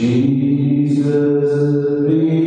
Jesus, be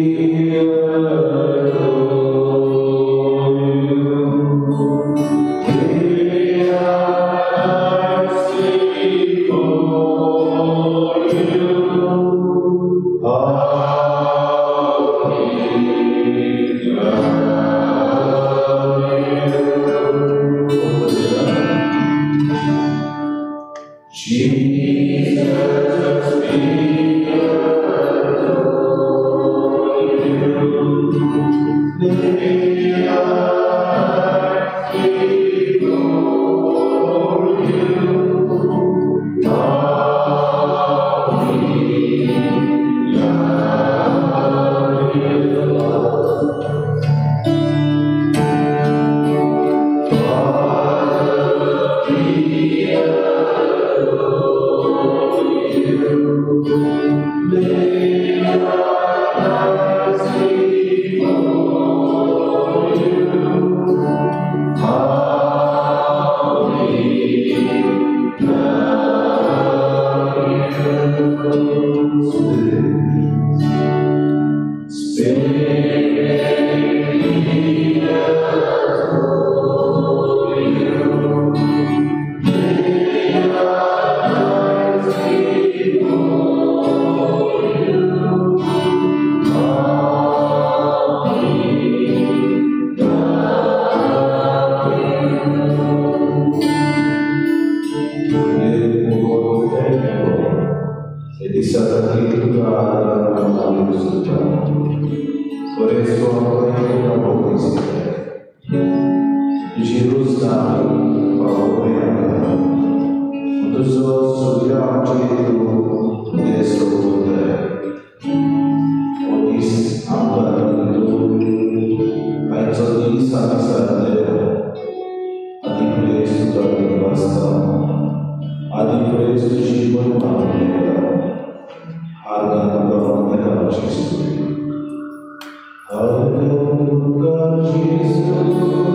co dní sami serdeją, a di questo torni basta, a di questo ci vuole mangiare, argano dorme da Gesù. Alleluia Gesù, alleluia Gesù, alleluia Gesù,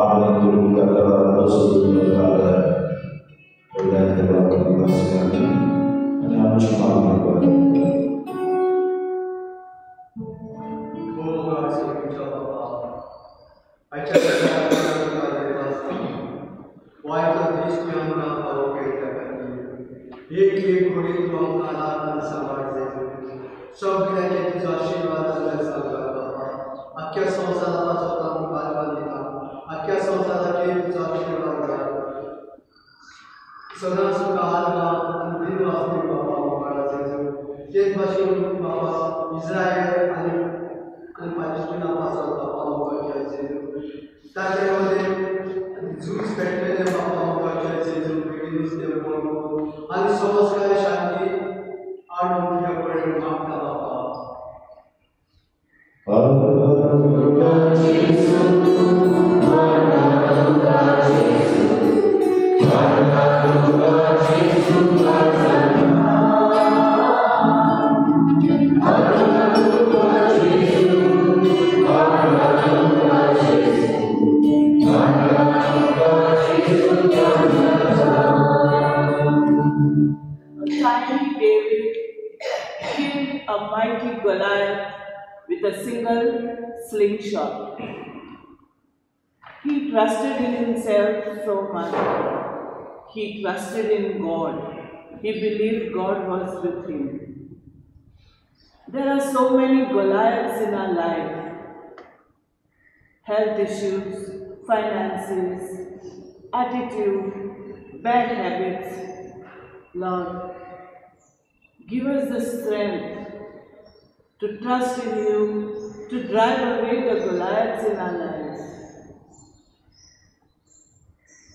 मागणी करून आणि आमची मागणी करून अख्ख्या संसाराला स्वतः मुखार दिला अख्ख्या संसाराचे तुझा आशीर्वाद द्या सदा सुखात आणि दिन वाचते बाबा मुखाराचे तेच भाषेवर बाबा इस्रायल आणि पॅलेस्टिनापासून बाबा मुखाचे त्याच्यामध्ये झूज पेटलेले बाबा मुखाचे आणि संस्कार शांती आणि मागता बाबा With a single slingshot. He trusted in himself so much. He trusted in God. He believed God was with him. There are so many Goliaths in our life. Health issues, finances, attitude, bad habits. Lord, give us the strength to trust in you, to drive away the Goliaths in our lives.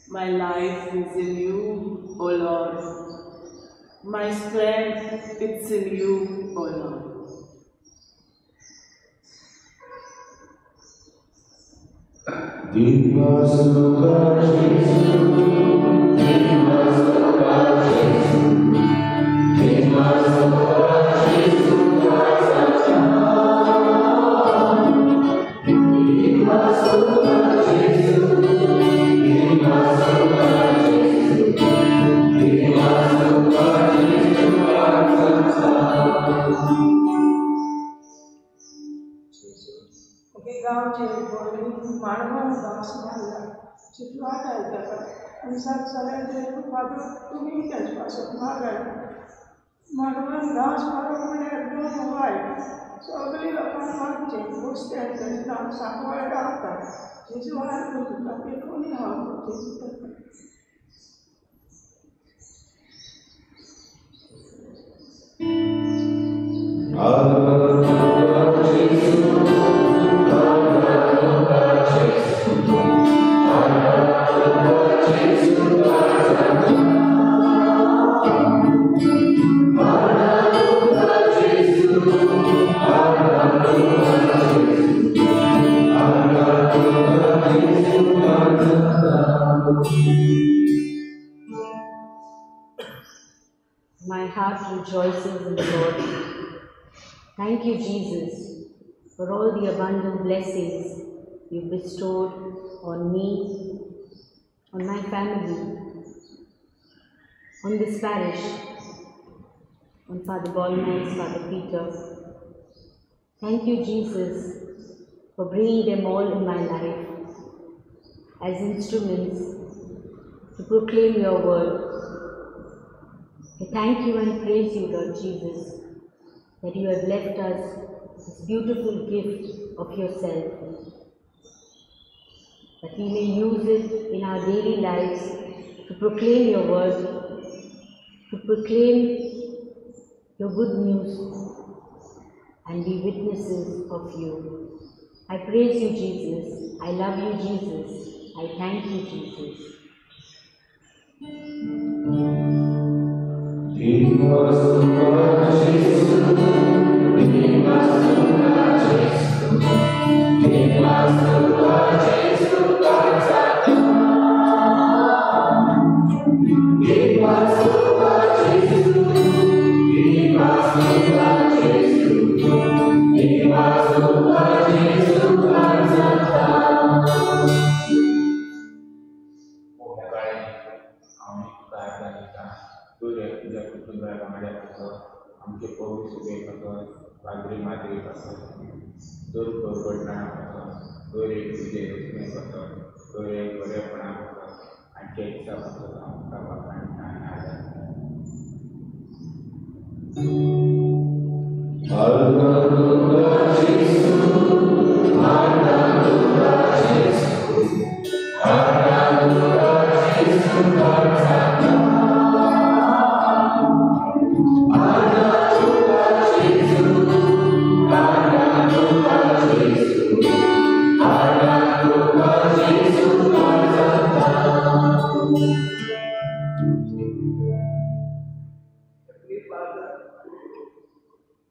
My life is in you, O Lord. My strength is in you, O Lord. तुम्ही त्याच्यापासून मागाय म्हणून घास मारवणे एकदम white सगळी लोकांचे गोष्टी नाव सांगवायला होता जेजू wire करता ते कोणी हवं जेजू My heart rejoices in the Lord. Thank you, Jesus, for all the abundant blessings you bestowed on me, on my family, on this parish, on Father Ballman's, Father Peter. Thank you, Jesus, for bringing them all in my life as instruments to proclaim your word. I thank you and praise you, Lord Jesus, that you have left us this beautiful gift of yourself, that we may use it in our daily lives to proclaim your word, to proclaim your good news and be witnesses of you. I praise you, Jesus. I love you, Jesus. I thank you, Jesus. तुझ्या कुटुंबाला माझ्यापासून आमचे पवित्र सुखेपासून बाजरी माजरीपासून दूर बरोबरपणापासून दूर एक तुझे रचनेपासून दूर एक बरेपणापासून आणि इच्छापासून आमचा बापांना आधार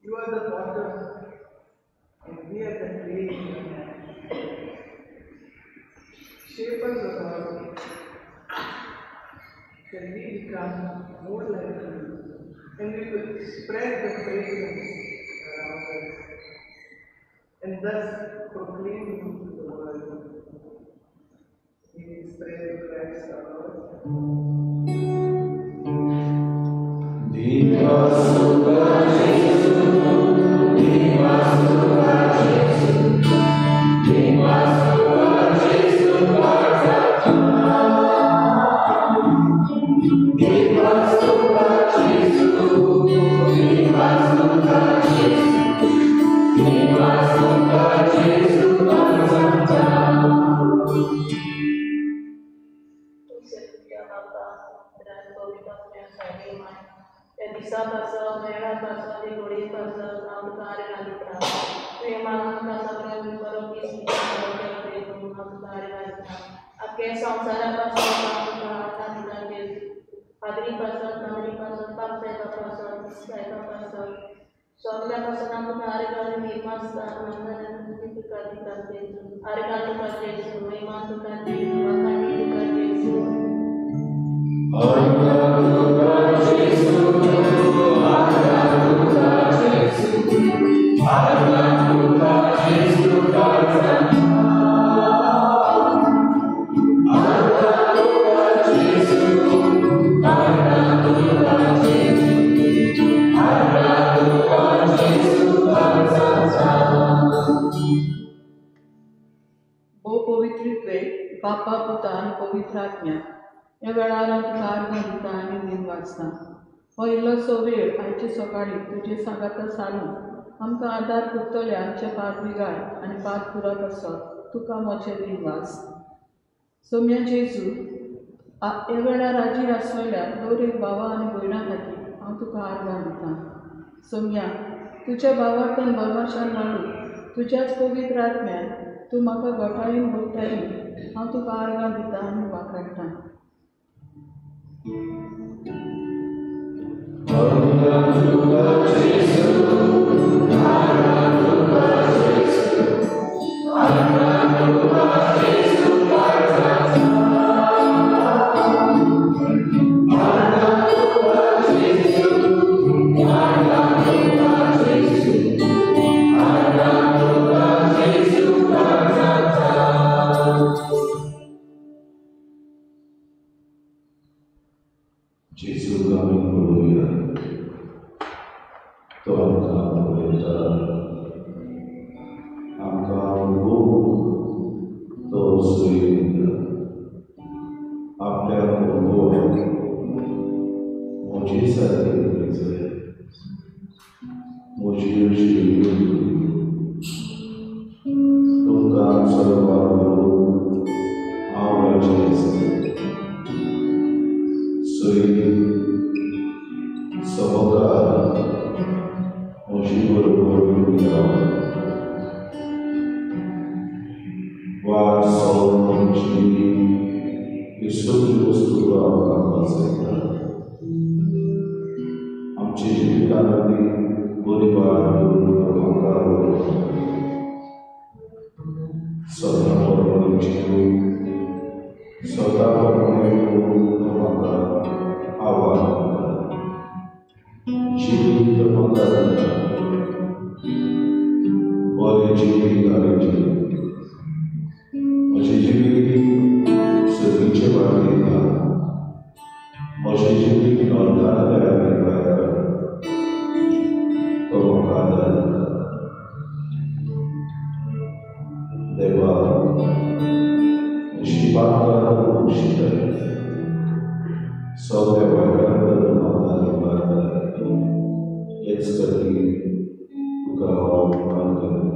You are the potter, and we are the clay in your hand. Shape us, O Lord, that we become more like you, and we will spread the fragrance around us, and thus proclaim you to the world. We will spread the Christ our Lord. बापा पुता आणि पवित्र आत्म्या या वेळार car घालिता आनी दिन वाचता हो इल्लोसो वेळ आयचे सकाळी तुजे सांगाता सारून आमकां आदार करतले आमचे पात बिगाड आनी पात पुरत आसत तुका मोचे दिन वाच सोम्या जेजू ह्या वेळार राजी आसलेल्या दर एक भावा आनी भयणां खातीर हांव तुका आर्गां दितां सोम्या तुज्या भावार्थन बरमाशान वाडून तुज्याच पवित्र आत्म्यान तूं म्हाका गोठाळीन भोगताली हांव तुका आर्गां दितां आनी वाखाडटां Może dzięki Lordana त्याचसाठी तुका मान करता.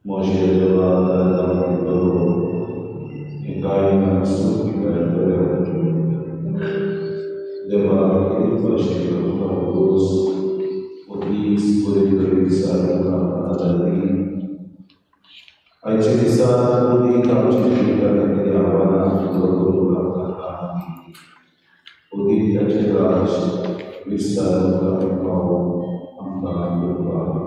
Moje levada e cai na suplicatoria. Leva aquele pastor para os poderes por realizar a dali. A utilizar o link ao utilizar aquele avana do lugar o dia de graça visar o caminho andando para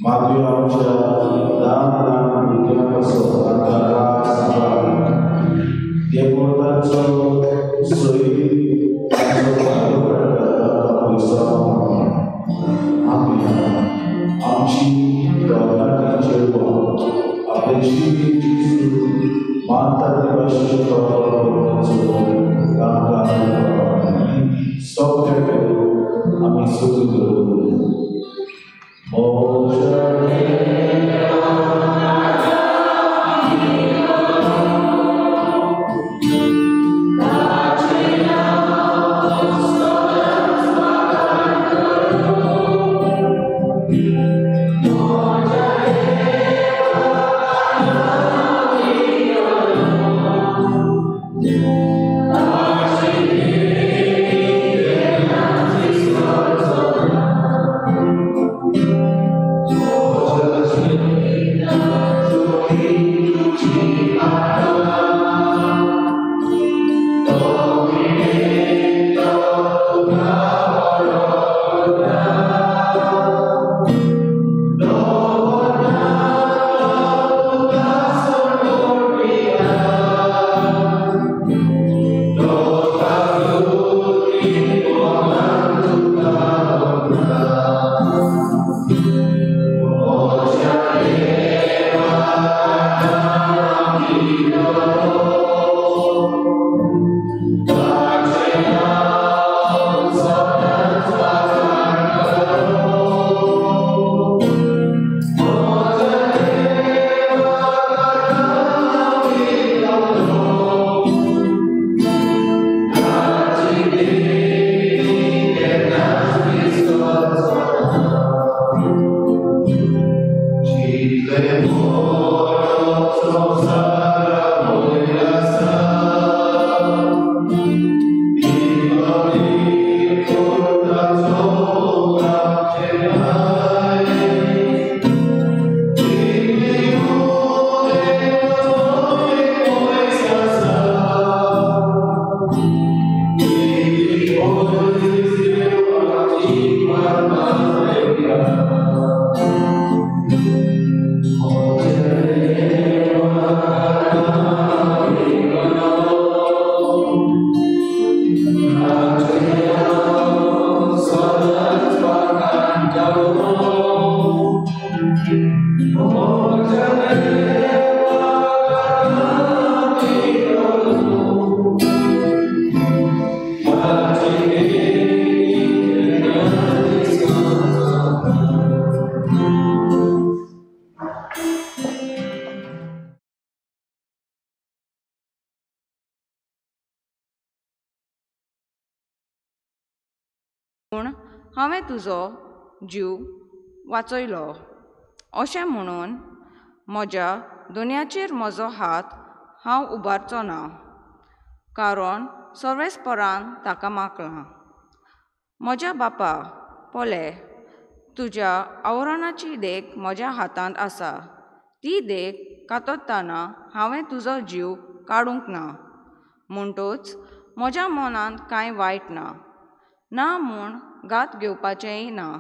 मागीर आमच्या ल्हान ल्हान भुरग्यां पासून तांकां रास सांबाळ देखून तांचो सैरी तांचो फायदो काडटा ताका पयसो आमची तरणाटी चेडवां आपले जिवीत जिसू मानता ते भाशेन तांकां सगळे करून आमी सुरू करून पूण हांवें तुजो जीव वाचयलो अशें म्हणून म्हज्या दोनयाचेर म्हजो हात हांव उबारचो ना, कारण सर्वेस्परान ताका मागलां. म्हज्या बापा पोले, तुज्या आवरणाची देख म्हज्या हातांत आसा. ती देख कातरतना हांवें तुजो जीव काडूंक ना. म्हणटूच म्हज्या मनांत कांय वायट ना म्हूण घात घेवपाचेंय ना.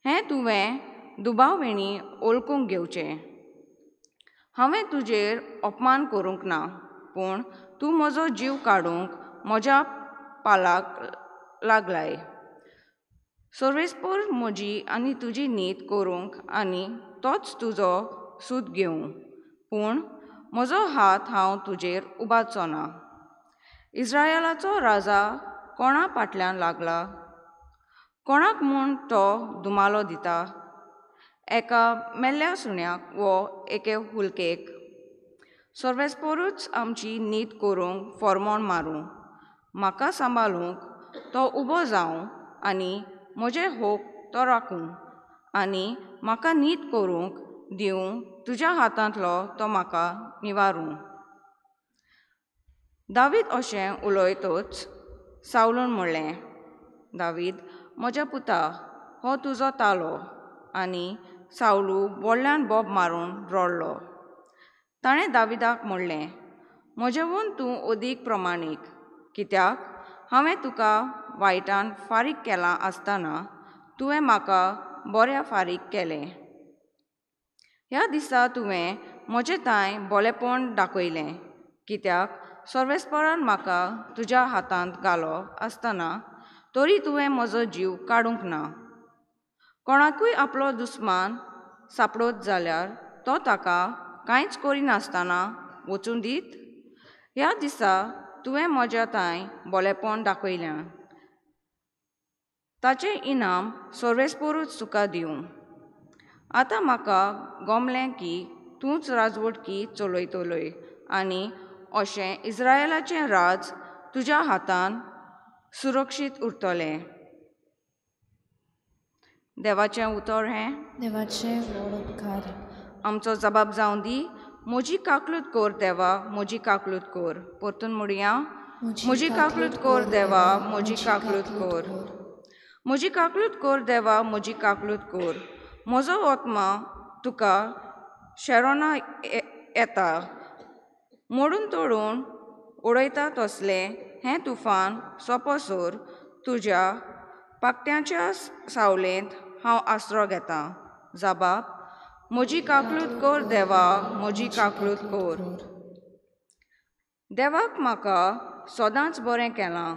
हें तुवें दुबाववेणी ओळखूंक घेवचें. हांवें तुजेर अपमान करूंक ना, पूण तूं म्हजो जीव काडूंक म्हज्या पालाक लागलाय. सर्वेस्पर म्हजी आनी तुजी न्हीद करूंक आनी तोच तुजो सूत घेवं, पूण म्हजो हात हांव तुजेर उबारचो ना. इस्रायेलाचो राजा कोणा फाटल्यान लागला? कोणाक म्हूण तो दुमालो दिता? एका मेल्ल्या सुण्याक वो एके हुलकेक? सर्वेस्परूच आमची न्हीद करूंक फॉर्मोन मारूं, म्हाका सांबाळूंक तो उबो जावं आनी म्हजें होक तो राखूं, आनी म्हाका न्हीद करूंक दिवं तुज्या हातांतलो तो म्हाका निवारूं. दावीद अशें उलयतच सावलून म्हणलें, दावीद म्हज्या पुता, हो तुजो तालो. आनी सावलू व्हडल्यान बोब मारून रडलो. ताणें दाविदाक म्हणलें, म्हजेवून तूं अदीक प्रमाणीक, कित्याक हांवें तुका वायटान फारीक केलां आसतना तुवें म्हाका बऱ्या फारीक केलें. ह्या दिसा तुवें म्हजें ताय बोलेपण दाखयलें, कित्याक सर्वेस्परान म्हाका तुज्या हातांत घालो आसतना तरी तुवें म्हजो जीव काडूंक ना. कोणाकूय आपलो दुस्मान सापडत जाल्यार तो ताका कांयच करिनासतना वचून दीत. ह्या दिसा तुवें म्हज्या ताय बोलेपण दाखयलें. ताचें इनाम सर्वेस्परूच तुका दिवं. आतां म्हाका गमलें की तूंच राजवटकी चलयतलोय आनी अशें इस्रायेलाचें राज तुज्या हातान सुरक्षीत उरतलें. देवाचें उतर हें देवाचें व्हड उपकार. आमचो जबाब जावन दी. म्हजी काकलूत कोर देवा, म्हजी काकलूत कोर. परतून म्हणुया, म्हजी काकलूत कोर देवा, म्हजी काकलूत कोर. म्हजी काकलूत कोर देवा, म्हजी काकलूत कोर. म्हजो आत्मा तुका शेरोना येता. मोडून तोडून उडयता तसलें हें तुफान सोंपसर तुज्या पाक्त्यांच्या सावळेंत हांव आसरो घेतां. जबाब, म्हजी काकलूत कोर देवा, म्हजी काकलूत कोर. देवाक म्हाका सदांच बरें केलां.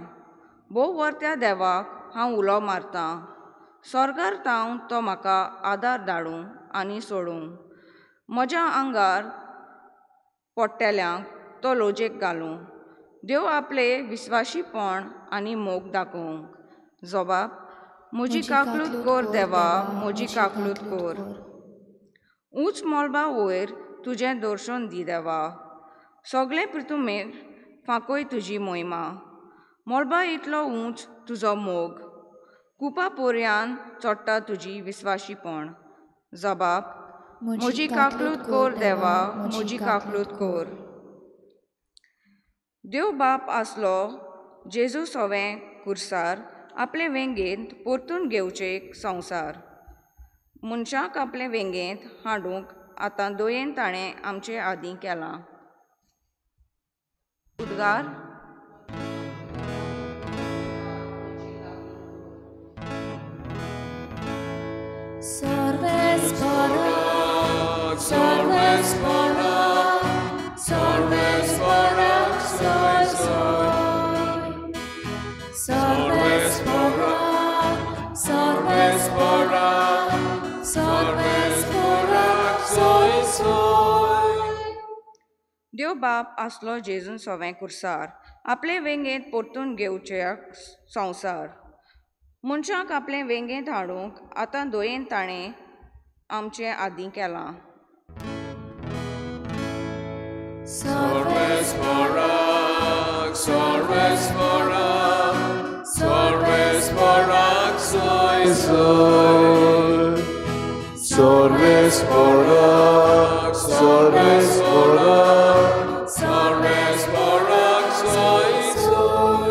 भोव वर्त्या देवाक हांव उलो मारतां. स्वर्गार तावन तो म्हाका आदार धाडूं आनी सोडूं. म्हज्या आंगार पडटल्यांक तो लोजेक घालूं. देव आपलें विस्वाशीपण आनी मोग दाखोवंक. जबाब, म्हजी काकलूत कोर देवा, म्हजी काकलूत कोर. उंच मोलबा वयर तुजें दर्शन दी देवा. सगळे पृथ्वीर फांकय तुजी मोहिमा. मोलबा इतलो उंच तुजो मोग. कुपा पर्यान चडटा तुजी विस्वाशीपण. जबाब, म्हजी काकलूत कोर देवा, म्हजी काकलूत कोर. देव बाप आसलो जेजू सवें खुर्सार आपले वेंगेंत परतून घेवचेक संवसार. मनशाक आपले वेंगेंत हाडूंक आतां दयेन ताणें आमचे आदीं केलां. उद्गार. Sorvesporak, Sorvesporak, Sorvesporak, soy soy. Sorvesporak, Sorvesporak, Sorvesporak, soy soy. देव बाप आसलो जेजून सवें खुर्सार आपले वेंगेंत परतून घेवचेक संवसार. मनशाक आपले वेंगेंत हाडूंक आतां दयेन ताणें आमचें आदीं केलां. Sorvesporak, Sorvesporak, Sorvesporak, soy soy. Sorvesporak, Sorvesporak, Sorvesporak, soy soy.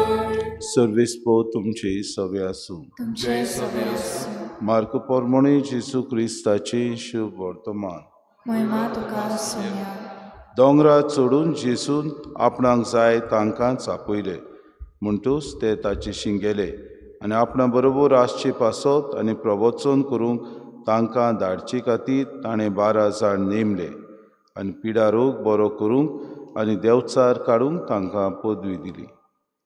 सर्वेस्पो तुमची सवे आसूं. तुमचे सवे आसूं. मार्क पोरमोणी जेसू क्रिस्ताची शुभ वर्तमान. महिमा तुका आसूं. दोंगरा चडून जेसून आपणाक जाय तांकांच आपयले. म्हणटूच ते ताचे शिंगेले आनी आपणा बरोबर आसची पासत आनी प्रवचन करूंक तांकां धाडचे खातीर ताणें 12 जाण नेमले आनी पिडा रोग बरो करूंक आनी देंवचार काडूंक तांकां पदवी दिली.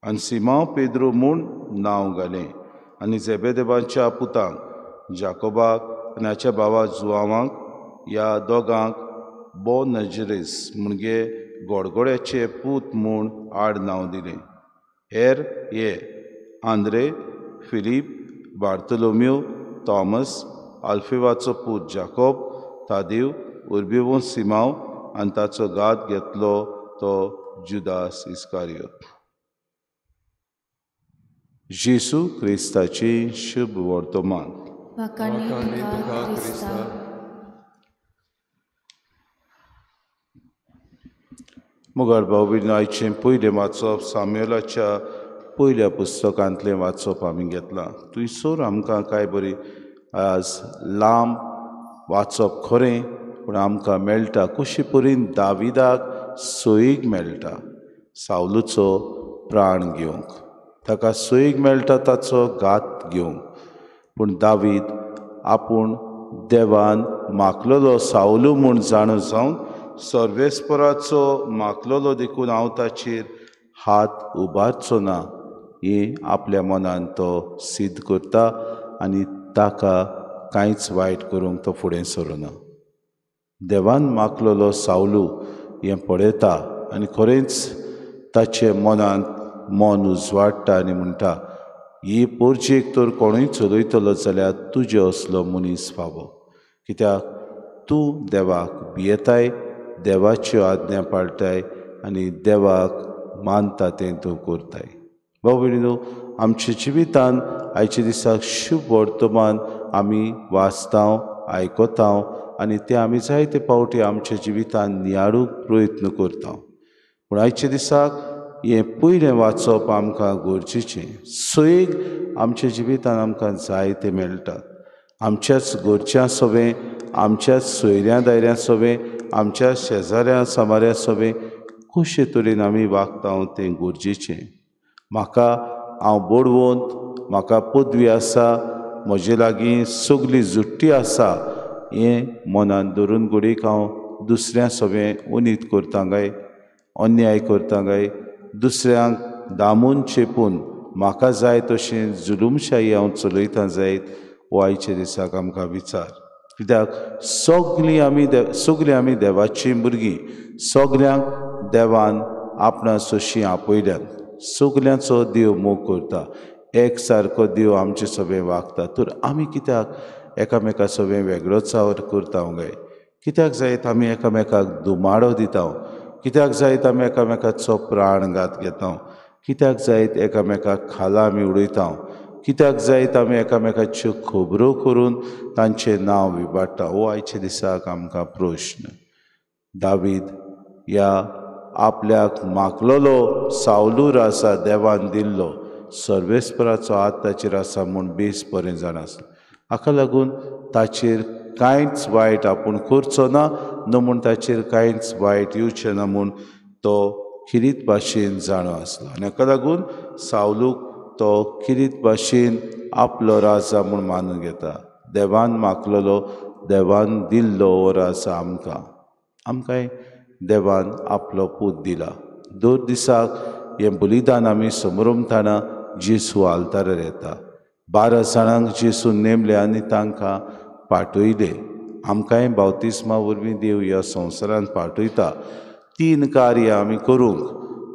आनी सिमांव पेद्रो म्हूण नांव घालें आनी झेबेदेवाच्या पुतांक जाकोबाक आनी हाच्या भावा जुआवांक ह्या दोगांक बोनजरेस म्हणजे गोडगोड्याचे पूत म्हूण आड नांव दिलें. हेर हे आंद्रे, फिलीप, बार्तोलोम्यो, थॉमस, आल्फेवाचो पूत जाकोब, तादेव, उर्बेवो सिमांव आनी ताचो घात घेतलो तो जुदास इस्कारियोत. जेसू क्रिस्ताची शुभ वर्तमान. मुगार भाऊ बीन आयचें पयलें वाचप साम्युएलाच्या पयल्या पुस्तकांतलें वाचप आमी घेतलां. थंयसर आमकां कांय बरी आज लांब वाचप खरें पूण आमकां मेळटा कशे परीन दाविदाक सोयीक मेळटा सावलूचो प्राण घेवंक. ताका सोयीक मेळटा ताचो घात घेवंक. पूण दावीद आपूण देवान मागलोलो सावलू म्हूण जाणो जावन सर्वेस्पराचो मागलोलो देखून हांव ताचेर हात उबारचो ना हें आपल्या मनान तो सिद्ध करता आनी ताका कांयच वायट करूंक तो फुडें सरूना. देवान मागलोलो सावलू हें पळयता आनी खरेंच ताचे मनांत मन उजवाडटा आनी म्हणटा ही पोरचेक तर कोणूय चलयतलो जाल्यार तुजे असलो मनीस फावो, कित्याक तूं देवाक भियेताय, देवाच्यो आज्ञा पाळटाय आनी देवाक मानता तें तूं करताय. भाव भयणीनो, आमच्या जिवितांत आयच्या दिसाक शुभ वर्तमान आमी वाचतांव, आयकतांव आनी ते आमी जायते पावटी आमच्या जिवितांत नियाळूंक प्रयत्न करता. पूण आयच्या दिसाक हें पयलें वाचप आमकां गरजेचें. सैग आमच्या जिवितांत आमकां जायते मेळटात. आमच्याच घरच्यां सोबें, आमच्याच सोयऱ्यां दायऱ्यां सोबें, आमच्या शेजाऱ्या सामाऱ्या सोबें कशे तरेन आमी वागता तें गरजेचें. म्हाका हांव बोडवंत, म्हाका पदवी आसा, म्हजे लागीं सगली जुट्टी आसा हें मनान धरून घडीक हांव दुसऱ्यां सोबें उनीत करता काय, अन्याय करता काय, दुसऱ्यांक दामून चेपून म्हाका जाय तशें जुलूमशाही हांव चलयता जायत हो आयच्या दिसाक आमकां विचार. कित्याक सगलीं आमी देवाचीं भुरगीं, सगल्यांक देवान आपणा सोशी आपयल्यात, सगल्यांचो देव मोग करता, एक सारको देव आमचे सोबें वागता. तर आमी कित्याक एकामेका सोबें वेगळो चावर करता काय? कित्याक जायत आमी एकामेकाक दुमाडो दिता? कित्याक जायत आमी एकामेकाचो प्राणघात घेता? कित्याक जायत एकामेकाक खाला आमी उडयता? कित्याक जायत आमी एकामेकाच्यो खबरो करून तांचें नांव विबाडटा? हो आयच्या दिसाक आमकां प्रश्न. दावीद ह्या आपल्याक मागलोलो सावलूर आसा देवान दिल्लो, सर्वेस्पराचो हात ताचेर आसा म्हूण बेस बरें जाणासलो. हाका लागून ताचेर कांयच वायट आपूण करचो ना, न म्हूण ताचेर कांयच वायट येवचें ना म्हूण तो खिरीत भाशेन जाणो आसलो. आनी हाका लागून सावलूक तो खिरीत भाशेन आपलो राजा म्हूण मानून घेता. देवान मागलोलो, देवान दिल्लो हो राज आमकांय देवान आपलो पूत दिला. दर दिसाक हें बलिदान आमी समरुमतना जेजू आल्तारार येता. 12 जाणांक जेजून नेमले आनी तांकां पाठयले. आमकांय बावतिस्मा वरवीं देव ह्या संवसारांत पाठयता 3 कार्यां आमी करूंक.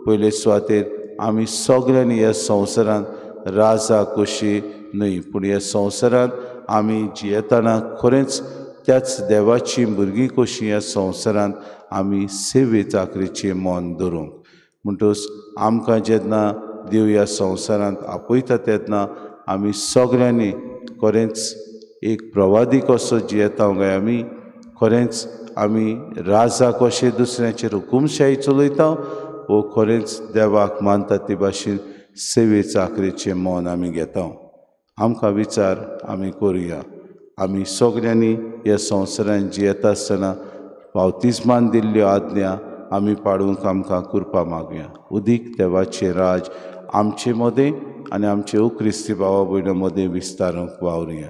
पयले सुवातेर आमी सगल्यांनी ह्या संवसारांत राजा कशी न्हय, पूण ह्या संवसारांत आमी जियेतना खरेंच त्याच देवाची भुरगीं कशीं ह्या संवसारांत आमी सेवे चाकरीचें मन धरूंक. म्हणटच आमकां जेन्ना देव ह्या संवसारांत आपयता तेन्ना आमी सगल्यांनी खरेंच एक प्रवादी कसो जियेता काय, आमी खरेंच आमी राजा कशें दुसऱ्यांचेर हुकूमशाही चलयता वो खरेंच देवाक मानता ते भाशेन सेवे चाकरेचें मन आमी घेता. आमकां विचार आमी करुया. आमी सगल्यांनी ह्या संवसारांत जियेता आसतना बावतिस्मान दिल्ल्यो आज्ञा आमी पाळूंक आमकां कृपा मागुया. उदीक देवाचें राज आमचे मदें आनी आमचे क्रिस्ती भावा भयणां मदें विस्तारूंक वावरुया.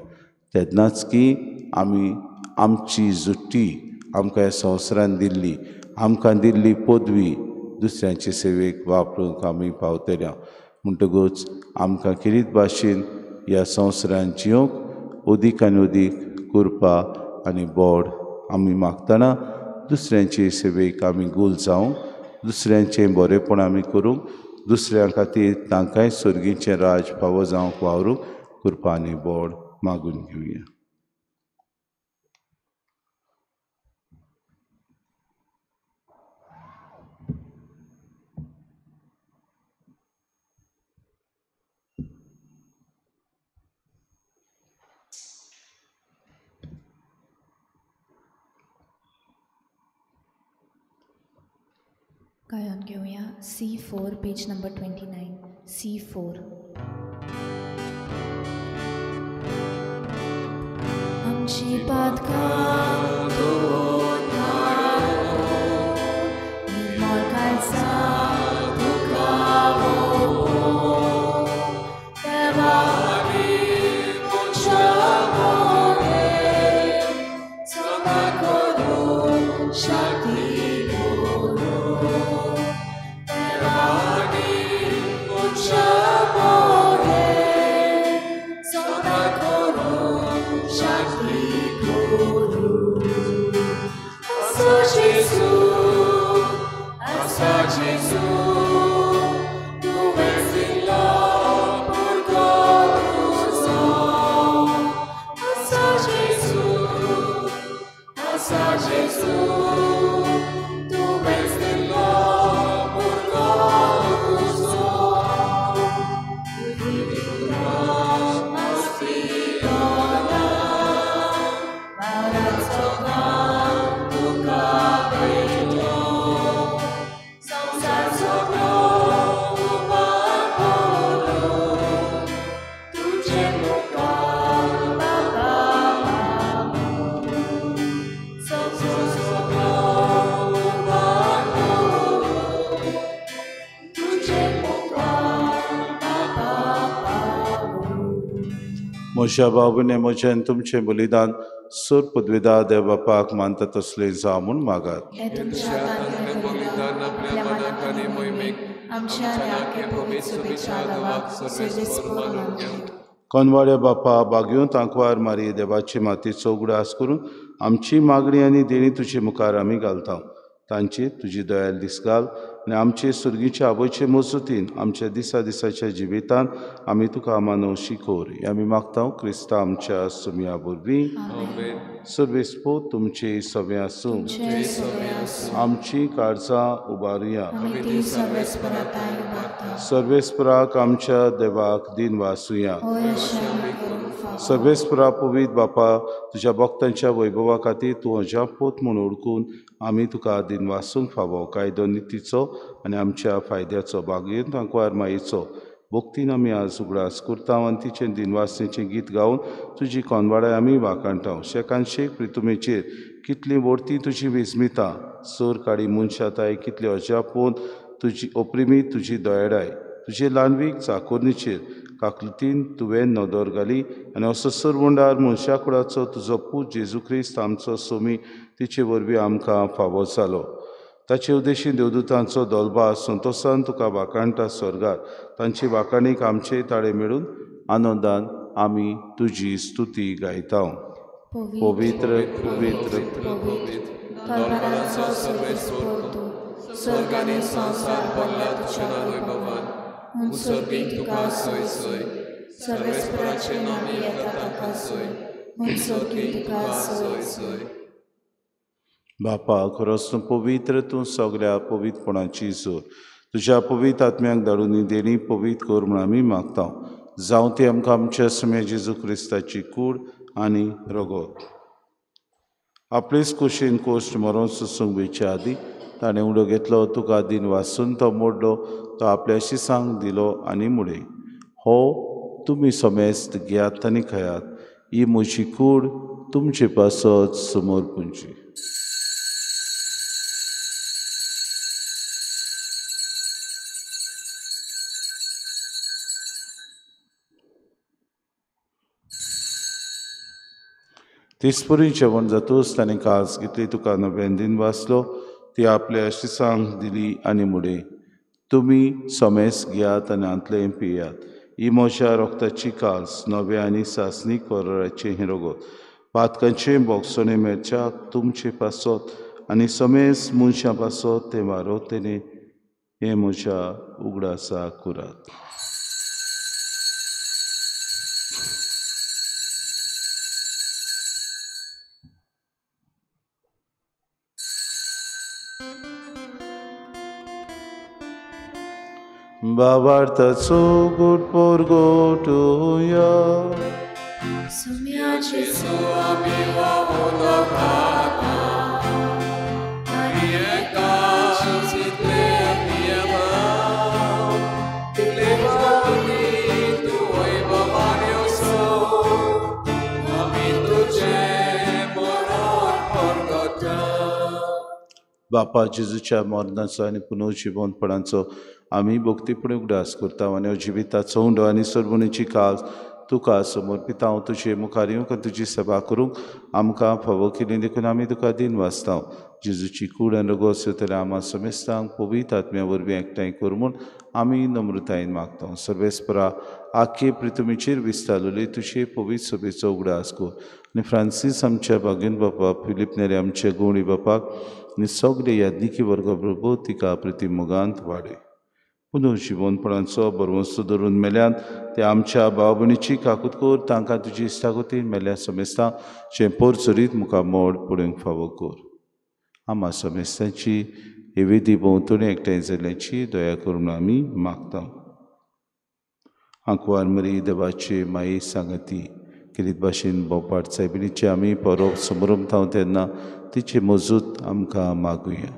तेन्नाच की आमी आमची जुट्टी आमकां ह्या संवसारांत दिल्ली, आमकां दिल्ली पदवी दुसऱ्यांचे सेवेक वापरूंक आमी पावतल्या. म्हणटकूच आमकां किरीत भाशेन ह्या संवसारांत जियोंक उदीक आनी उदीक कृपा आनी बोड आमी मागतना दुसऱ्यांचे सेवेक आमी गूल जावं, दुसऱ्यांचें बरेंपण आमी करूंक, दुसऱ्यां खातीर तांकांय सर्गीचें राज फावो जावंक वावरूंक कृपा आनी बोड मागून घेवया. गायन घेऊया C4 पेज नंबर 29. C4. आमची पातकां निर्मळ काळजा तुका देवा तुझ्या म्हज्या बाबूने म्हजें तुमचें बलिदान सूर पदवीदा देव बापाक मानता तसलें जा म्हूण मागात. हे तुमच्या हातांतलें बलिदान आपल्या मनाक आनी मोहिमेक आमच्या आनी आख्खे पवित्र सभेच्या गांवाक सजयस्पर मानून कोनवाड्या बापा बागयो तांकवार मारी देवाची मातीचो उगडास करून आमची मागणी आनी देणी तुजे मुखार आमी घालता. तांची तुजी दयाल दीस घाल आनी आमचे सुर्गीच्या आवयचे मजतीन आमच्या दिसा दिसाच्या जिवितान आमी तुका मानव शिकोर हें आमी मागता क्रिस्ता आमच्या सुमया वरवीं. सर्वेस्पो तुमची सवे आसूं. आमची काळजां उबारुया. सर्वेस्पराक आमच्या देवाक दिन वासुया. सर्वेस्परा पवित्र बापा तुज्या भक्तांच्या वैभवा खातीर तूं अजापोत म्हूण ओळखून आमी तुका दिन वासूंक फावो कायदो नितीचो आनी आमच्या फायद्याचो बागयेंत तांकवार मायेचो भक्तीन आमी आज उगडास करता आनी तिचें दिनवासनेचें गीत गावन तुजी कोनवाडाय आमी वाकाणटा. शेकांशेक प्रितुमेचेर कितली वर्ती तुजी वेजमिता सर काडी मनशाताय कितले अजापोन तुजी ओप्रिमी तुजी दयाडाय तुजे ल्हानवीक चाकोरणीचेर काकलुतीन तुवें नदर घाली आनी असो सर्वंडार मनशा कुळाचो तुजो पूत जेजू क्रिस्त आमचो सोमी तिचे वरवीं आमकां फावो जालो. ताचे उद्देशीन देवदूतांचो दोलबा संतोशान तुका वाकाणटा स्वर्गात तांची वाकाणीक आमचे ताळे मेळून आनंदान आमी तुजी स्तुती गायता. पवित्र पवित्र स्वर्गाने संसार पडला तुझ्या वैभवान उंचोरबीन तुका सोय सोय सर्वेस्पराचे नामे येता ताका सोय उंचोरबीन तुका सोय सोय. बापा खरोच तूं पवित्र तूं सगळ्या पवित्रपणाची जोर तुज्या पवित्र आत्म्याक धाडून देणी पवित्र कर म्हूण आमी मागता. जावं ती आमकां आमच्या समे जेजू क्रिस्ताची कूड आनी रगत. आपलेच कुशीन कोश्ट मरोन सुसूंक वयच्या आदीं ताणें उडो घेतलो तुका दिन वासून तो मोडलो तो आपल्या शिसांक दिलो आनी मुडे हो तुमी समेस्त घेयात आनी खयात ही म्हजी कूड तुमचे पासत समोर पुंजी. तिसपुरी जेवण जातूच ताणें कास घेतली तुका नव्यान दिन वाचलो ती आपल्या शिसांक दिली आनी मुडे तुमी समेस घेयात आनी आंतलें पियात ही म्हज्या रोगताची कास नवे आनी सासणी कोराचे हें रगत पातकांचें बोगसोणें मेरच्याक तुमचे पासत आनी समेस मनशां पासत तें वारोतेने हें म्हज्या उगडासा कुरात. Bavartaco good porgotuja. Sumiaci sua miła ulokata, Marieka zitlepieva, Tilevani tuoi bavanio so, Ami tuce moron porgota. बापा जेजूच्या मरणाचो आनी पुनर्जीवनपणाचो आमी भक्तीपणे उगडास करता आनी जिविताचो उंडो आनी सरमणीची कास तुका समर्पित हांव तुजे मुखार येवंक तुजी सेवा करूंक आमकां फावो केली देखून आमी तुका दिन वाचता जेजूची कूड आनी रगत जाल्यार आम्हा समेस्तांक पवित्र आत्म्या वरवीं एकठांय कर म्हूण आमी नम्रतायेन मागता सर्वेस्परा आख्खे पृथ्वीचेर विस्तारलेली तुजे पवित्र सभेचो उगडास कर आनी फ्रांसीस आमच्या बागेन बापाक फिलीप नेरे आमच्या गवळी बापाक आनी सगळे यादनिकी वर्गा बरोबर तिका प्रति मोगांत वाडय पुनः जिवनपणाचो बरवंसो धरून मेल्यान ते आमच्या भाव भयणीची काकूत कर तांकां तुजी इश्टागतीन मेल्या समेस्तां जे पोरचोरीत मुखार मोड पडूंक फावो कर आम्हा समेस्तांची हे विधी भोंवतणी एकठांय जाल्ल्याची दया करून आमी मागता आंकवार मरी देवाचे माये सांगाती केलीत भाशेन भोवपाट सायबिणीचे आमी परब समारंभ थाव तेन्ना तिचे मजूत आमकां मागुया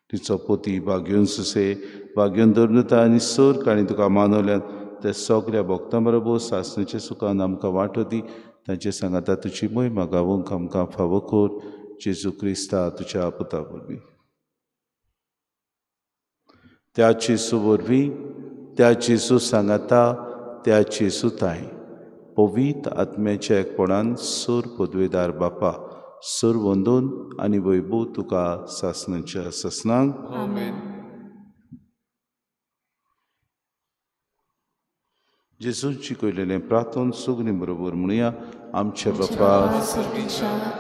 तिचो पोती भाग्योन सुसे भाग्योन धर्मता आनी सर काणी तुका मानवल्यान त्या सगळ्या भक्तां बरोबर सासणेच्या सुखान आमकां वांटो दी तांचे सांगाता तुजी मोहीम गावूंक आमकां फावो कर जेजू क्रिस्ता तुज्या पुता वरवीं त्या जेजू वरवीं त्या जेजू सांगाता त्या जेजू ताय पवित्र आत्म्याच्या एकपणान सर पदवेदार बापा सर वंदन आनी वैभव तुका सासणाच्या ससनांक आमेन. जेजून शिकयलेलें प्रार्थन सगळीं बरोबर म्हणुया आमच्या बापा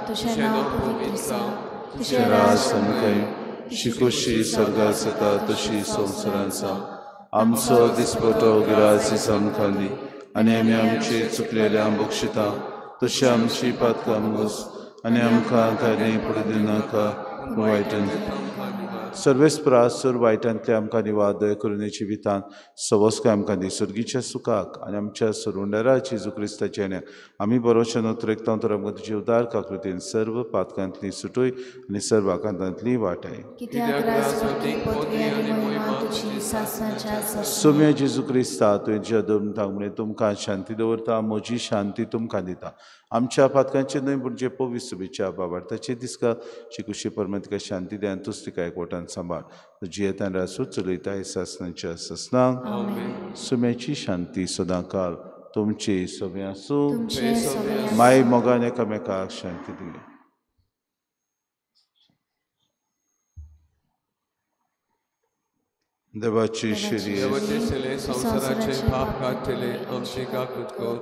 तुझें नांव पवित्र जावं, तुजें राज आमकां शिकोशी सर्गार जाता तशी संवसारांत जावं. आमचो दिसपटो गिरायस आमकां दी आनी आमी आमचे चुकलेल्या बक्षिता तशी आमची पातकां मुगोस आनी आमकां कांय पडूं नाका वायटान सर्वेस्परा सर वायटांतले आमकां निवाद दय करुणेची वितान सवस्काय आमकां दी सर्गीच्या सुखाक आनी आमच्या सुरुंडारा जेजू क्रिस्ताच्या येण्याक आमी बरोवचें नोतरेकता तर आमकां तुजी उदार काकृतीन सर्व पातकांतली सुटोय आनी सर्व आकांतांतली वाटाय सोम्या जेजू क्रिस्ता तुवें दमतां म्हळ्यार तुमकां शांती दवरता म्हजी शांती तुमकां दिता आमच्या पातकांचे न्हय पूण जे पवित्र सभेच्या बाबार्थाचे दिसका शिकुशी परमेतिका शांती दे आनी तुज तिका एकवटान सांबाळ तुजी येतान रासूच चलयताय सासणाच्या ससनांक सुम्याची शांती सदां काल तुमची सभे आसूं माय मोगान एकामेकाक शांती दिली देवाची शिरी संसाराचे पाप काढले आमची काकूत कर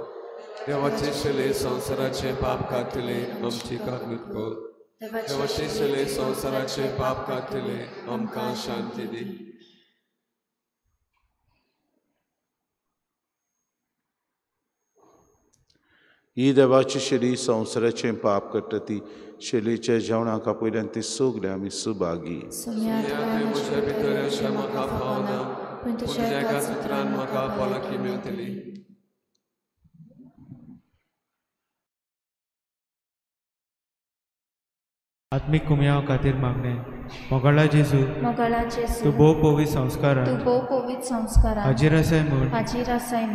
देवाचे शिले संसाराचे पाप काढले आमची काकूत कर देवाचे शिले संसाराचे पाप काढले आमकां शांती दी ही देवाची शेली संवसाराचें पाप काडटा ती शेलीच्या जेवणाक पयल्यान ती सगळे आमी सुभागी म्हज्या भितर अशें म्हाका पावना पूण तुज्या एका सुत्रान म्हाका पलकी मेळटली आत्मिक कुमयाव खातीर मागणे मोगाळा जेजू तूं भोव पवित्र संस्कारान हाजीर आसाय म्हूण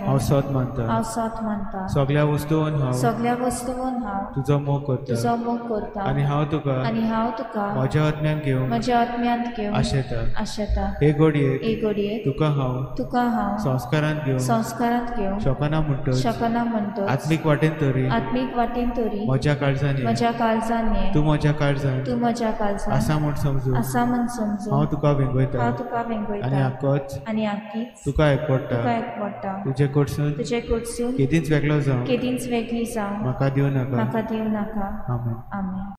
हांव सत मानता सगळ्या वस्तूंवन हांव तुजो मोग करता आनी हांव तुका म्हज्या आत्म्यांत घेवंक आशेता हे घडयेक तुका हांव संस्कारांत घेवंक शकना म्हणटच आत्मीक वाटेन तरी म्हज्या काळजांनी तूं म्हज्या काळजांत आसा म्हूण समजून हांव तुका वेंगयता आनी आख्खीच तुका एकवडटा तुजे कडसून केदींच वेगळी जावं म्हाका दिवं नाका आमेन.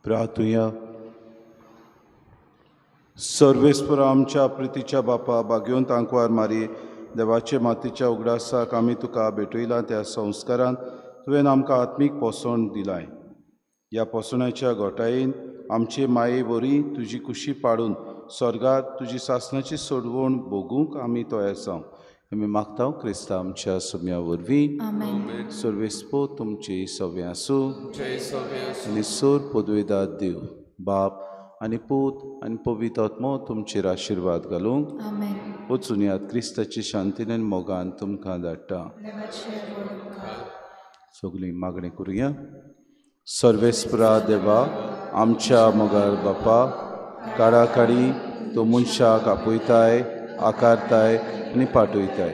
प्रार्थुया. सर्वेस्पर आमच्या प्रितीच्या बापा, बागेवन तांकवार मारी, देवाचे मातीच्या उगडासाक आमी तुका भेटयला त्या संस्कारान तुवें आमकां आत्मीक पोसण दिलाय. ह्या पोसणाच्या घोटायेन आमचे माये वरी तुजी कुशी पाडून स्वर्गात तुजी सासणाची सोडवण भोगूंक आमी तयार जावं. आमी मागता क्रिस्ता आमच्या सोम्या वरवीं. सर्वेस्पो तुमचे सव्य आसूं आनी सोर पदवेदार देव बाप आनी पूत आनी पवित्र आत्मो तुमचेर आशिर्वाद घालूंक वचून यात क्रिस्ताची शांतीन आनी मोगान तुमकां धाडटा. सगळीं मागणी करुया. सर्वेस्परा देवा आमच्या मोगार बापा, काडा काडी तो मनशाक आपयताय, आकारताय आनी पाठयताय.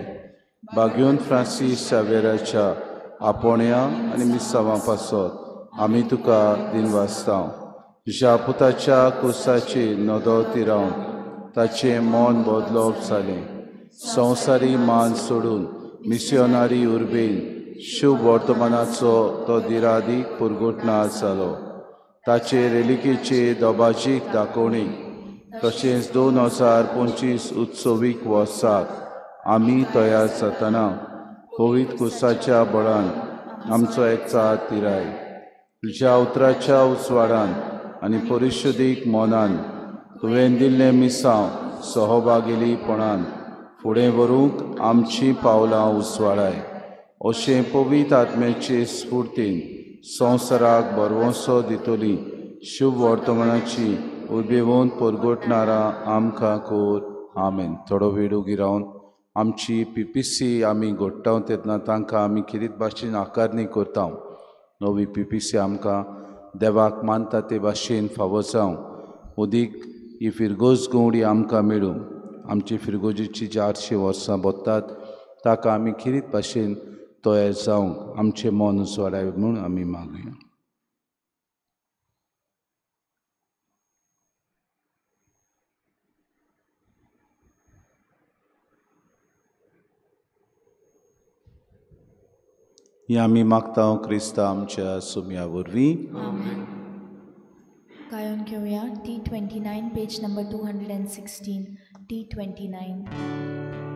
बागेवन फ्रांसीस सावेराच्या आपोण्या आनी मिसांवां पासत आमी तुका दिनवासता. तुज्या पुताच्या कुर्साचेर नदोवती रावन ताचें मन बदलप जालें. संवसारी मान सोडून मिसियोनारी उर्बेन शुभ वर्तमानाचो तो दिरादीक पुरगोटणार जालो. ताचे रेलिकेचे दोबाजीक दाखोवणी तशेंच 2025 उत्सवीक वर्साक आमी तयार जातना पवित्र कुर्साच्या बळान आमचो एकचार तिराय. तुज्या उतराच्या उजवाडान आनी परिशुद्धीक मोनान तुवें दिल्लें मिसांव सहभागिलीपणान फुडें व्हरूंक आमची पावलां उजवाडाय. अशें पवित्र आत्म्याचे स्फूर्तीन संवसाराक बरवंसो दितली शुभ वर्तमानाची उर्बेवून परगोटणारा आमकां कोर. आमेन. थोडो वेळ उगी रावन आमची PPC आमी घडटा तेन्ना तांकां आमी कितें भाशेन आकारणी करता. नवी PPC आमकां देवाक मानता ते भाशेन फावो जावं. उदीक ही फिरगोज गवडी आमकां मेळूं. आमची फिरगोजेची 400 वर्सां बोत्तात ताका आमी कितें भाशेन तयार जावंक आमचें मन उजवाडाय म्हूण आमी मागुया. ही आमी मागता क्रिस्ता आमच्या सोम्या वरवीं. गायन घेवया T29 पेज नंबर 216. T29.